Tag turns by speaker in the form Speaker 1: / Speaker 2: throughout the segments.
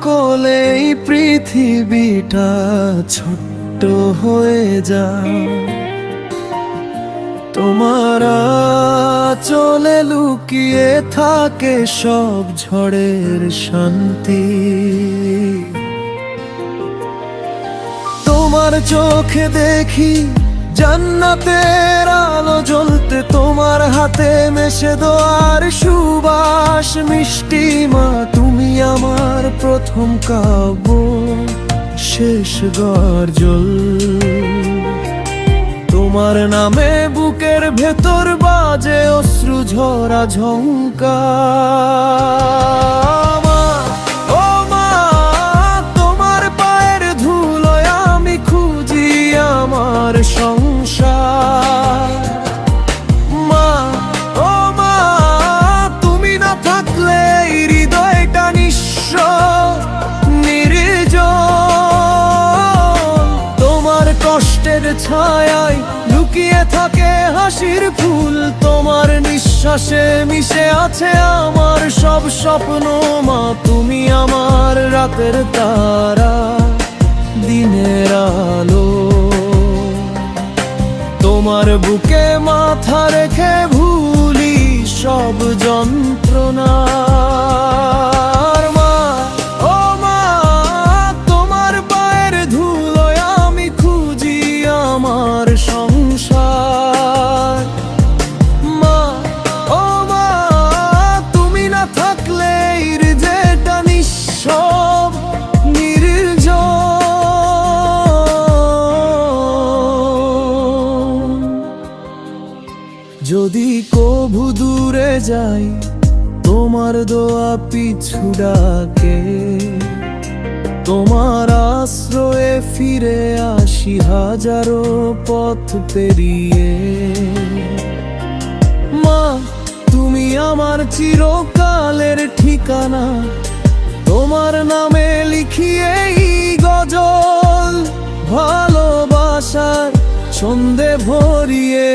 Speaker 1: কোলেই পৃথিবীটা ছোট্ট হয়ে যায়। তোমার চলে লুকিয়ে থাকে সব ঝড়ের শান্তি। তোমার চোখে দেখি জান্নাতের আলো জ্বলতে, তোমার হাতে মেশে দোয়ার সুবাস মিষ্টি। মা তুমি আমার প্রথম কাব্য, শেষ গর্জল। তোমার নামে বুকের ভেতর বাজে অশ্রু ঝরা ঝংকার। ও মা তোমার পায়ের ধুলোয় আমি খুঁজি আমার সংসার। মা ও মা তুমি না থাকলে এই হৃদয়টা নিঃস্ব নির্জন। তোমার কষ্টের ছায়ায় লুকিয়ে থাকে হাসির ফুল। তোমার নিঃশ্বাসে মিশে আছে আমার সব স্বপ্ন। মা তুমি আমার রাতের তারা, দিনের আলো। তোমার বুকে মাথা রেখে ভুলি সব যন্ত্রণা। ও মা তোমার পায়ের ধুলোয় আমি খুঁজি আমার সংসার। মা ও মা তুমি না থাকলে হৃদয়টা নিঃসব নির্জন। যদি কভু দূরে যাই তোমার দোয়া পিছু ডাকে, তোমার আশ্রয়ে ফিরে আসি হাজারো পথ পেরিয়ে। মা তুমি আমার চিরকালের ঠিকানা, তোমার নামে লিখিয়ে এই গজল। ভালোবাসার ছন্দে ভরিয়ে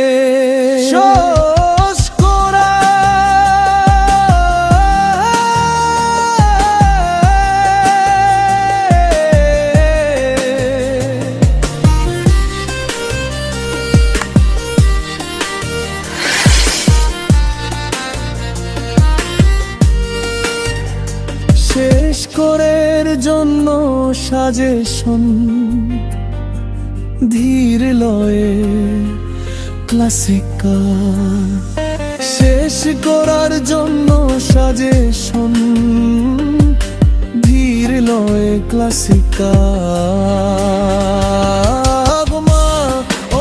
Speaker 1: শেষ করের জন্য সাজেশন ধীর লয়ে ক্লাসিক্যাল। শেষ করার জন্য সাজেশন ধীর লয়ে ক্লাসিক্যাল।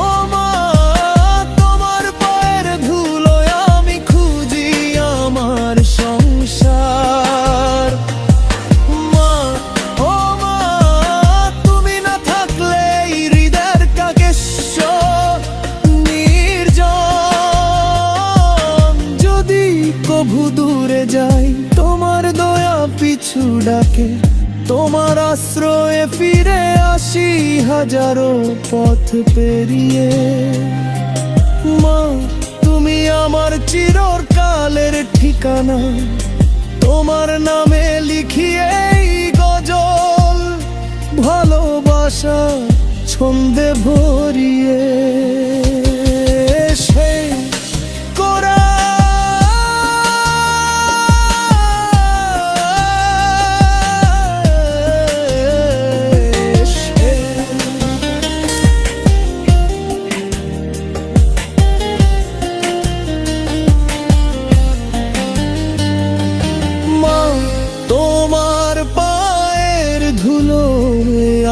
Speaker 1: ও মা তোমার পায়ের ধুলোয় আমি খুঁজি আমার সংসার। কভু দূরে যাই তোমার দয়া পিছু ডাকে, তোমার আশ্রয়ে ফিরে আসি হাজারো পথ পেরিয়ে। মা তুমি আমার চিরকালের ঠিকানা, তোমার নামে লিখিয়ে এই গজল। ভালোবাসা ছন্দে ভরিয়ে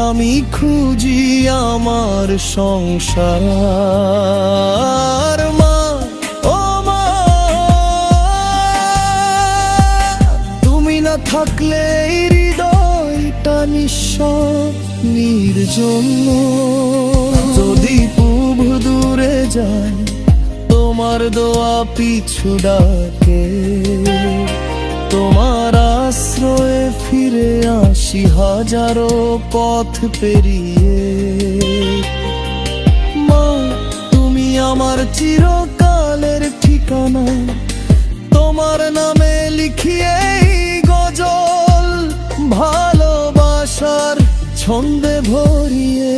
Speaker 1: আমি খুঁজি আমার সংসার। মা ও মা তুমি না থাকলে হৃদয়টা নিঃসব নির্জন। যদি প্রভু দূরে যায় তোমার দোয়া পিছু ডাকে, তোমার আশ্রয়ে ফিরে আসি হাজারো পথ পেরিয়ে। মা তুমি আমার চিরকালের ঠিকানা, তোমার নামে লিখিয়ে গজল। ভালো ছন্দে ভরিয়ে